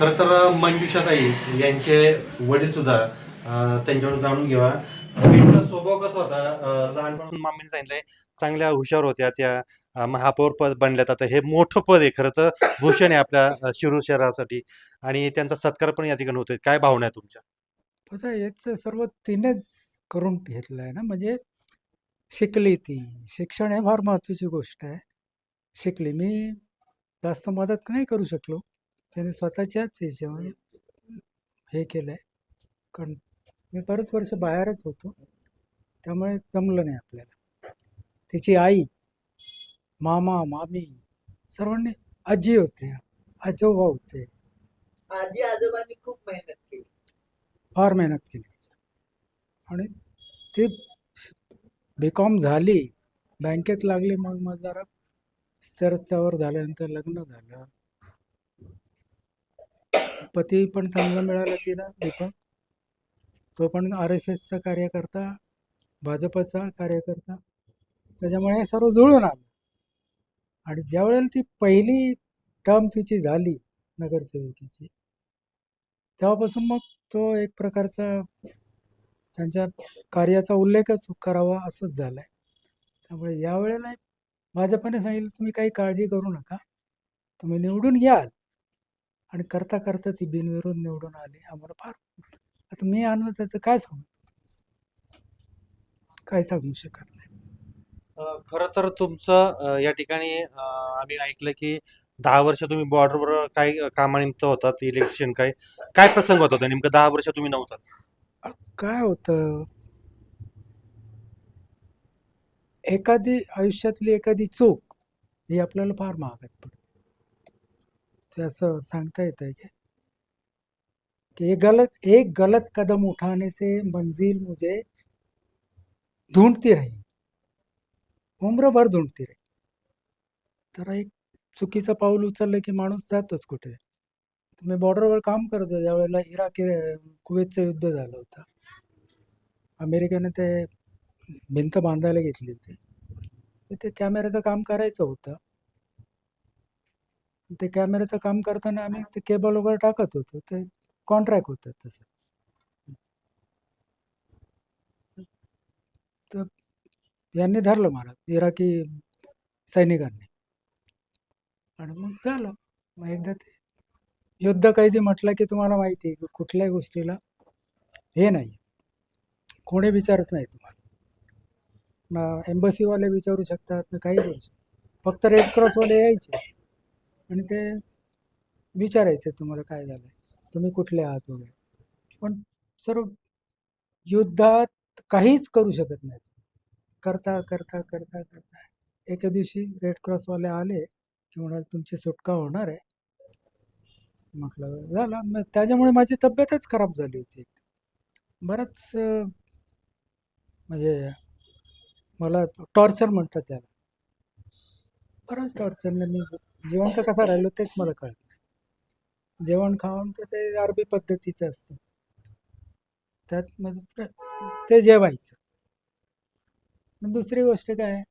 खरं तर मंजुषाताई यांचे वडील सुद्धा त्यांच्याकडून जाणून घ्यावा. त्यांचा स्वभाव कसा होता. लहानपणापासून मामीने सांगितलंय चांगल्या हुशार होत्या त्या. महापौर पद बनल्यात. आता हे मोठं पद आहे खरं तर, भूषण आहे आपल्या शिरूर शहरासाठी. आणि त्यांचा सत्कार पण या ठिकाणी होतोय. काय भावना आहे तुमच्या? पता याचं सर्व तिनेच करून घेतलं आहे ना. म्हणजे शिकली ती. शिक्षण हे फार महत्त्वाची गोष्ट आहे. शिकली. मी जास्त मदत नाही करू शकलो. त्याने स्वतःच्याच ह्याच्यावर हे केलं आहे. कारण मी बरेच वर्ष बाहेरच होतो. त्यामुळे जमलं नाही आपल्याला. तिची आई, मामा, मामी सर्वांनी, आजी होते, आजोबा होते. आजी आजोबांनी खूप मेहनत केली. फार मेहनत केली आणि ती B.Com झाली, बँकेत लागली. मग जरा स्थिरस्थावर झाल्यानंतर लग्न झालं. पती पण चांगला मिळाला तिला दीपक. तो पण RSSचा कार्यकर्ता, भाजपचा कार्यकर्ता. त्याच्यामुळे हे सर्व जुळून आलं. आणि ज्यावेळेला ती पहिली टर्म तिची झाली नगरसेवकीची, तेव्हापासून मग तो एक प्रकारचा त्यांच्या कार्याचा उल्लेखच करावा असंच झालं आहे. त्यामुळे यावेळेला भाजपने सांगितलं तुम्ही काही काळजी करू नका, तुम्ही निवडून याल. आणि करता करता ती बिनविरोध निवडून आली. आम्हाला फार, आता मी आनंदाचं काय सांगू, काय सांगू शकत नाही. खरं तर तुमचं या ठिकाणी आम्ही ऐकलं की 10 वर्ष तुम्ही बॉर्डरवर काही कामानिमित्त होतात. इलेक्शन काय काय प्रसंग होता होता नेमकं 10 वर्ष तुम्ही नव्हतात? काय होतं, एखादी आयुष्यातली एखादी चूक ही आपल्याला फार महागात पडते. ते असं सांगता येतं की एक गलत कदम उठाने से मंजिल मुझे ढूंढती रही, उम्रभर ढूंढती रही. तर एक चुकीचं पाऊल उचललं की माणूस जातोच कुठे. मी बॉर्डरवर काम करत होतो ज्यावेळेला कुवेतचं युद्ध झालं होतं. अमेरिकेने ते भिंत बांधायला घेतली होती. ते कॅमेऱ्याचं काम करायचं होतं. ते कॅमेऱ्याचं काम करताना आम्ही ते केबल वगैरे टाकत होतो. ते कॉन्ट्रॅक्ट होतं तसं. तर यांनी धरलं मला, इराकी सैनिकांनी. आणि मग झालं. मग एकदा ते युद्ध कैदी म्हटलं की तुम्हाला माहिती आहे की कुठल्याही गोष्टीला हे नाही, कोणी विचारत नाही तुम्हाला. ना एम्बसीवाले विचारू शकतात, ना काही करू शकतात. फक्त रेड क्रॉसवाले यायचे आणि ते विचारायचे तुम्हाला काय झालं, तुम्ही कुठले आहात वगैरे. पण सर्व युद्धात काहीच करू शकत नाहीत. करता करता करता करता एके दिवशी रेड क्रॉसवाले आले की म्हणाले तुमची सुटका होणार आहे. म्हटलं झालं. मग त्याच्यामुळे माझी तब्येतच खराब झाली होती. बरंच म्हणजे मला टॉर्चर म्हणतात त्याला. बरंच टॉर्चरने मी जिवंत कसा राहिलो तेच मला कळत नाही. जेवण खाऊन तर ते अरबी पद्धतीचं असतं, त्यात मध्ये ते जेवायचं. मग दुसरी गोष्ट काय,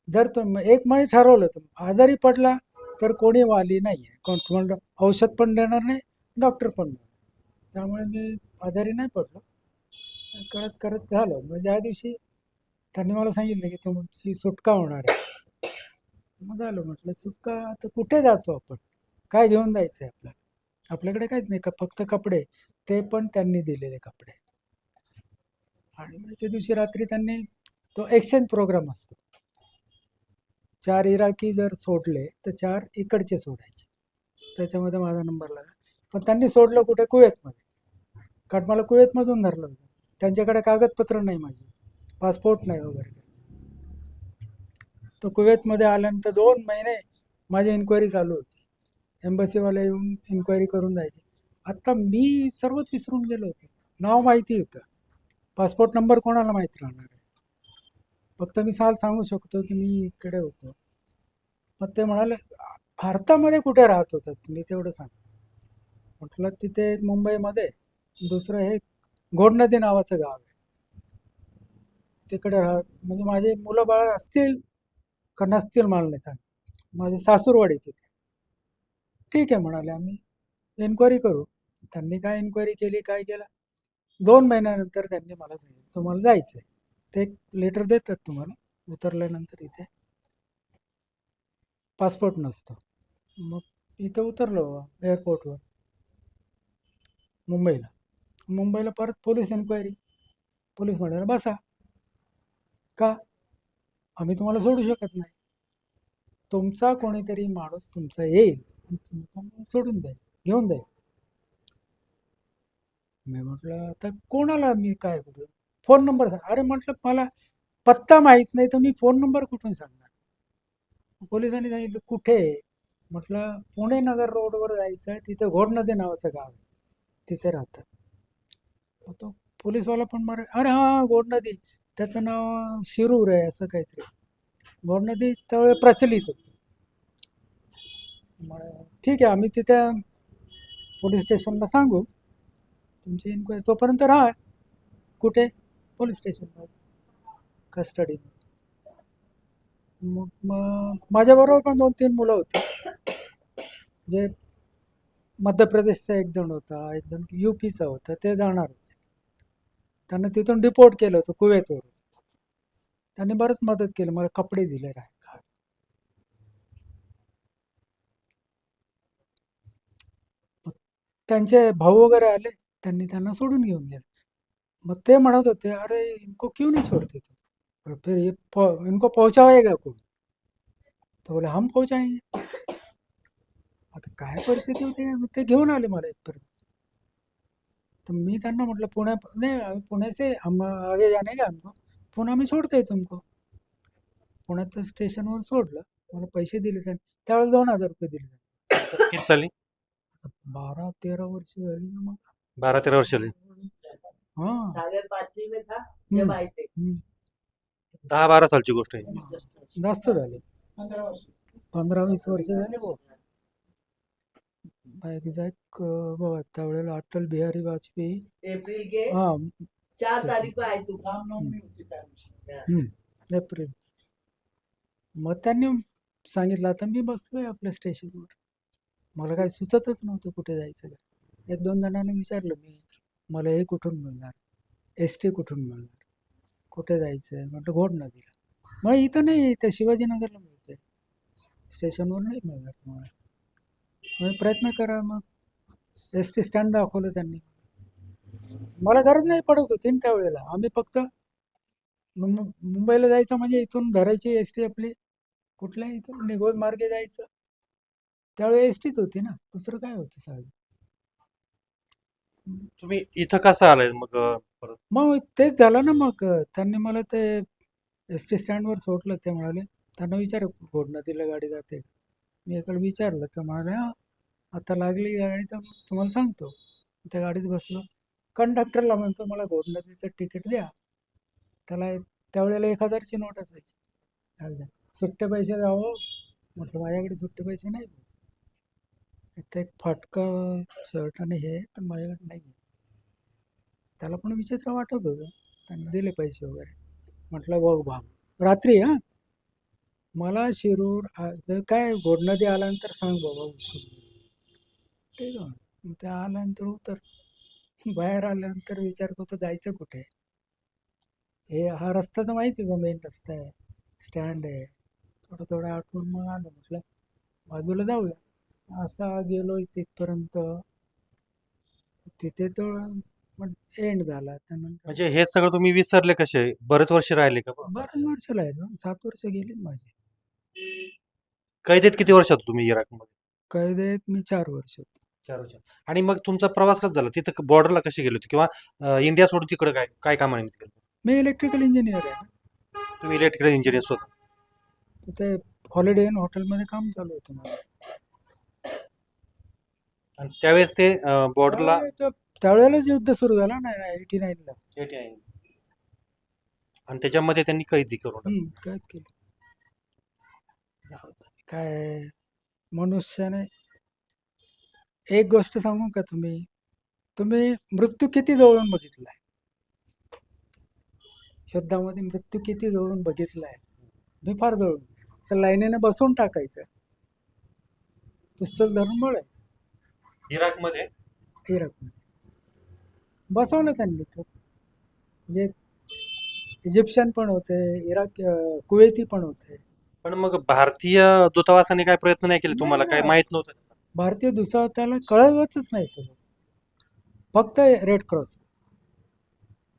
जर एक म्हणे ठरवलं तर आजारी पडला तर कोणी वाली नाही आहे. कोण तुम्हाला औषध पण देणार नाही, डॉक्टर पण नाही. त्यामुळे मी आजारी नाही पडलो. करत करत झालं. मग ज्या दिवशी त्यांनी मला सांगितलं की तुमची सुटका होणार आहे, मग झालं. म्हटलं सुटका, तर कुठे जातो आपण, काय घेऊन जायचं आहे आपल्याला, आपल्याकडे काहीच नाही का, फक्त कपडे, ते पण त्यांनी दिलेले कपडे. आणि मग त्या दिवशी रात्री त्यांनी तो एक्सचेंज प्रोग्राम असतो, 4 इराकी जर सोडले तर 4 इकडचे सोडायचे. त्याच्यामध्ये माझा नंबर लागला. पण त्यांनी सोडलं कुठे, कुवेतमध्ये. कारण मला कुवेतमधून धरलं होतं. त्यांच्याकडे कागदपत्र नाही, माझी पासपोर्ट नाही वगैरे. तर कुवेतमध्ये आल्यानंतर 2 महिने माझी इन्क्वायरी चालू होती. एम्बसीवाले येऊन इन्क्वायरी करून जायचे. आत्ता मी सर्वच विसरून गेलो होते. नाव माहिती होतं, पासपोर्ट नंबर कोणाला माहीत राहणार आहे. फक्त मी साल सांगू शकतो की मी इकडे होतो. मग ते म्हणाले भारतामध्ये कुठे राहत होतात तुम्ही, तेवढं सांग. म्हटलं तिथे एक मुंबईमध्ये, दुसरं हे घोडनदी नावाचं गाव आहे, तिकडे राहत. म्हणजे माझे मुलं बाळ असतील का नसतील मला नाही सांग, माझे सासूरवाडी तिथे. ठीक आहे म्हणाले आम्ही. एन्क्वायरी करू. त्यांनी काय एन्क्वायरी केली, काय केलं, 2 महिन्यानंतर त्यांनी मला सांगितलं तुम्हाला जायचं आहे. ते एक लेटर देतात तुम्हाला उतरल्यानंतर इथे. पासपोर्ट नसतो. मग इथं उतरलो एअरपोर्टवर मुंबईला. मुंबईला परत पोलीस एन्क्वायरी. पोलीस म्हणाले बसा. का? आम्ही तुम्हाला सोडू शकत नाही. तुमचा कोणीतरी माणूस तुमचा येईल आणि तुम्हाला सोडून जाईल, घेऊन जाईल. मी म्हटलं आता कोणाला मी काय करू? फोन नंबर सांग. अरे म्हटलं मला पत्ता माहीत नाही तर मी फोन नंबर कुठून सांगणार? पोलिसांनी सांगितलं कुठे? म्हटलं पुणे नगर रोडवर जायचं आहे, तिथे घोडनदी नावाचं गाव आहे, तिथे राहतात. मग तो पोलीसवाला पण मारे, अरे हां घोडनदी, त्याचं नाव शिरूर आहे असं काहीतरी. घोडनदी त्यावेळेस प्रचलित होतं. म्हणे ठीक आहे आम्ही तिथे पोलीस स्टेशनला सांगू तुमची इन्क्वायरी, तोपर्यंत राहा. कुठे? पोलीस स्टेशनमध्ये कस्टडीमध्ये. मग माझ्याबरोबर पण 2-3 मुलं होती. जे मध्य प्रदेशचा एक जण होता, एक जण UPचा होता, ते जाणार होते. त्यांना तिथून डिपोर्ट केलं होतं कुवेतवरून. त्यांनी बरंच मदत केली, मला कपडे दिले राहायला. त्यांचे भाऊ वगैरे आले, त्यांनी त्यांना सोडून घेऊन गेले. मग ते म्हणत होते अरे इनको क्यों नहीं छोड़ते तुम? और फिर इनको पहुंचाएगा कौन? तो बोले हम पहुंचाएंगे. आता काय परिस्थिती होती काय माहित, ते घेऊन आले मला इथपर्यंत. तर मी त्यांना म्हटलं पुणे नाही, पुणे से हम आगे जाने का हमको, पुणे में छोड़ते हैं तुमको. पुण्यात स्टेशनवर सोडलं. मला पैसे दिले त्यांनी, त्यावेळेला 2,000 रुपये दिले त्यांनी. किती साली? आता 12-13 वर्ष झाली ना मग. 12-13 वर्ष झाली. हां. सागर 5वीं में था हम्म, जब आए थे. हम्म. 10-12 सालची गोष्ट आहे. जास्त झाले, 15-20 वर्ष झाले भाऊ. एक्झॅक्ट बघा त्यावेळेला अटल बिहारी वाजपेयी, अप्रैल के हां 4 तारीख को आए तू. एप्रिल. मग त्यांनी सांगितलं आता मी बसलोय आपल्या स्टेशनवर, मला काही सुचतच नव्हतं कुठे जायचं का. 1-2 जणांनी विचारलं मी, मला हे कुठून मिळणार, ST कुठून मिळणार, कुठे जायचं आहे? म्हटलं घोडनदीला. मग इथं नाही, इथं शिवाजीनगरला मिळते, स्टेशनवर नाही मिळणार तुम्हाला. मग प्रयत्न करा. मग ST स्टँड दाखवलं त्यांनी. मला गरज नाही पडत होती ना त्यावेळेला. आम्ही फक्त मुंबईला जायचं म्हणजे इथून धरायची ST आपली, कुठल्या इथून निघोज मार्गे जायचं. त्यावेळी STच होती ना, दुसरं काय होतं साधं. तुम्ही इथं कसं आलाय मग परत? मग तेच झालं ना. मग त्यांनी मला ते ST स्टँडवर सोडलं. ते म्हणाले त्यांना विचार घोडनदीला गाडी जाते. मी एकाला विचारलं तर म्हणाले हां आता लागली गाडी तर तुम्हाला सांगतो. त्या गाडीत बसलो. कंडक्टरला म्हणतो मला घोडनदीचं तिकीट द्या. त्याला त्यावेळेला 1,000ची नोट असायची. द्या. सुट्टे पैसे द्यावं म्हटलं माझ्याकडे सुट्टे पैसे नाही. इथे एक फाटका शर्ट आणि हे तर माझ्याकडे नाही. त्याला पण विचित्र वाटत होतं. त्यांनी दिले पैसे वगैरे. म्हटलं बघ बाब रात्री हां मला शिरूर काय घोडनदी आल्यानंतर सांग बाबा उतरून. ठीक आहे. मग ते आल्यानंतर उतर. बाहेर आल्यानंतर विचार करतो जायचं कुठे. हे हा रस्ता तर माहिती आहे का, मेन रस्ता आहे, स्टँड आहे. थोडं थोडं आठवून मग आलं. म्हटलं बाजूला जाऊया. असा गेलो तिथपर्यंत. तिथे तो मग एंड झाला. त्यानंतर म्हणजे हे सगळं तुम्ही विसरले कसे? बरेच वर्ष राहिले का? बरेच वर्ष राहिले, 7 वर्ष गेली माझी. कैदेत किती वर्ष होता तुम्ही इराकमध्ये? कैदेत मी 4 वर्ष होतो. 4 वर्ष. आणि मग तुमचा प्रवास कसा झाला? तिथं बॉर्डरला कशी गेले होते किंवा इंडिया सोडून तिकडे काय काय कामानिमित्त गेले? मी इलेक्ट्रिकल इंजिनियर आहे ना. तुम्ही इलेक्ट्रिकल इंजिनियर स्वतः? तिथे हॉलिडे इन हॉटेलमध्ये काम चालू होतं माझं. आणि त्यावेळेस ते बॉर्डरला त्यावेळेलाच युद्ध सुरू झालं ना 89ला. आणि त्याच्यामध्ये त्यांनी कैदी करून टाकलं. कैद केलं. काय मनुष्याने एक गोष्ट सांगू का, तुम्ही मृत्यू किती जवळून बघितलाय? युद्धामध्ये मृत्यू किती जवळून बघितलाय? मी फार जवळून. असं लाईनीने बसून टाकायचं, पिस्तूल धरून बोलायचं. इराकमध्ये इराकमध्ये बसवलं त्यांनी तर म्हणजे इजिप्शियन पण होते, कुवेती पण होते. पण मग भारतीय दूतावासाने काय प्रयत्न नाही केले तुम्हाला नाही, काय नाही. माहित नव्हतं? भारतीय दुतावासाला कळवतच नाही ते लोक. फक्त रेड क्रॉस,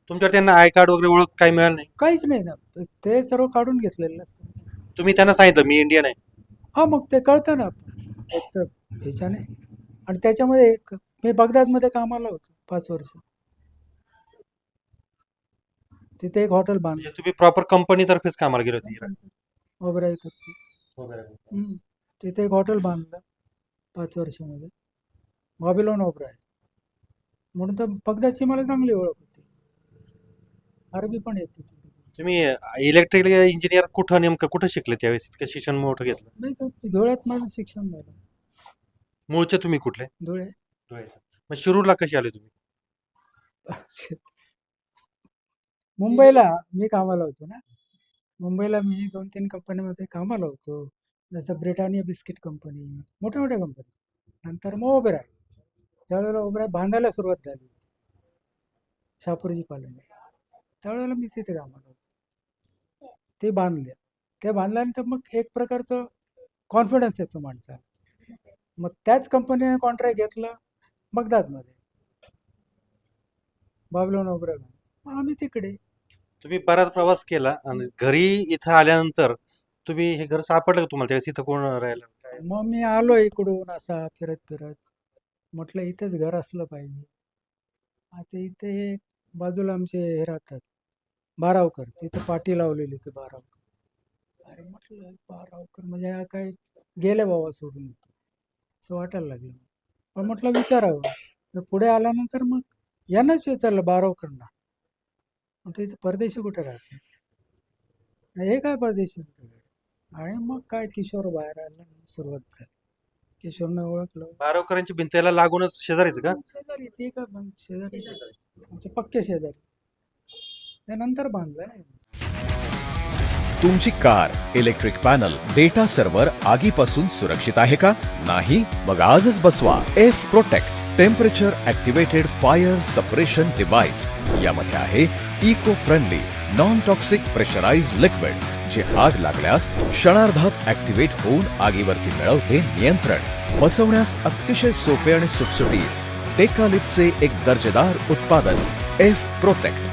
तुमच्यावर त्यांना आय कार्ड वगैरे ओळख काय मिळालं नाही? काहीच नाही ना. ते सर्व काढून घेतलेलं नसतं. तुम्ही त्यांना सांगितलं मी इंडियन आहे? हा, मग ते कळतं ना एक तर ह्याच्याने. आणि त्याच्यामध्ये मी बगदादमध्ये कामाला होतो 5 वर्ष. तिथे एक हॉटेल बांधलं म्हणजे तुम्ही प्रॉपर कंपनीतर्फेच कामाला गेले होते इराक? ओबराय तर्फे. तिथे एक हॉटेल बांधलं 5 वर्षामध्ये, बॅबिलॉन ओबराय म्हणून. तर बगदादची मला चांगली ओळख होती, अरबी पण येते थोडी. तुम्ही इलेक्ट्रिकल इंजिनियर कुठं शिकले त्यावेळेस इतकं शिक्षण मोठं घेतलं? नाही तर धुळ्यात माझं शिक्षण झालं. मूळचे तुम्ही कुठले? धुळे. मग शिरूरला कशी आले तुम्ही? मुंबईला मी कामाला होतो ना. मुंबईला मी 2-3 कंपन्यांमध्ये कामाला होतो. जसं ब्रिटानिया बिस्किट कंपनी, मोठ्या मोठ्या कंपनी. नंतर मग ओबराय. त्यावेळेला ओबराय बांधायला सुरुवात झाली होती, शहापूरजी पालन. त्यावेळेला मी तिथे कामाला होतो. ते बांधल्या. ते बांधल्यानंतर मग एक प्रकारचं कॉन्फिडन्स येतो माणसाला. मग त्याच कंपनीने कॉन्ट्रॅक्ट घेतलं बगदादमध्ये, बॅबिलॉन ओबराय. मग आम्ही तिकडे. तुम्ही बराच प्रवास केला आणि घरी इथं आल्यानंतर तुम्ही हे घर सापडलं का तुम्हाला त्यावेळेस इथं कोण राहिलं काय? मग मी आलो इकडून असा फिरत फिरत. म्हटलं इथेच घर असलं पाहिजे. आता इथे बाजूला आमचे हे राहतात बारावकर, तिथे पाटी लावलेली ते बारावकर. अरे म्हटलं बारावकर म्हणजे हा काय गेले बाबा सोडून इथे, असं वाटायला लागलं. पण म्हटलं विचारावं. मग पुढे आल्यानंतर मग यांनाच विचारलं बारावकरना, म्हटलं इथे परदेशी कुठे राहते? हे काय परदेशी? आणि मग काय किशोर बाहेर आला, सुरुवात झाली. किशोरनं ओळखलं. बारावकरांची भिंतीला लागूनच शेजारीच का? शेजारी ते का शेजारी, आमचे पक्के शेजारी. त्यानंतर बांधलं नाही. तुमची car, electric panel, data server आगीपासून सुरक्षित आहे का? नाही? मग आजच बसवा F protect temperature activated fire suppression device. यामध्ये आहे eco friendly non toxic pressurised liquid, जे आग लागल्यास क्षणार्धात ऍक्टिव्हेट होऊन आगीवरती मिळवते नियंत्रण. बसवण्यास अतिशय सोपे आणि सुटसुटीत टेकालिपचे एक दर्जेदार उत्पादन एफ प्रोटेक्ट.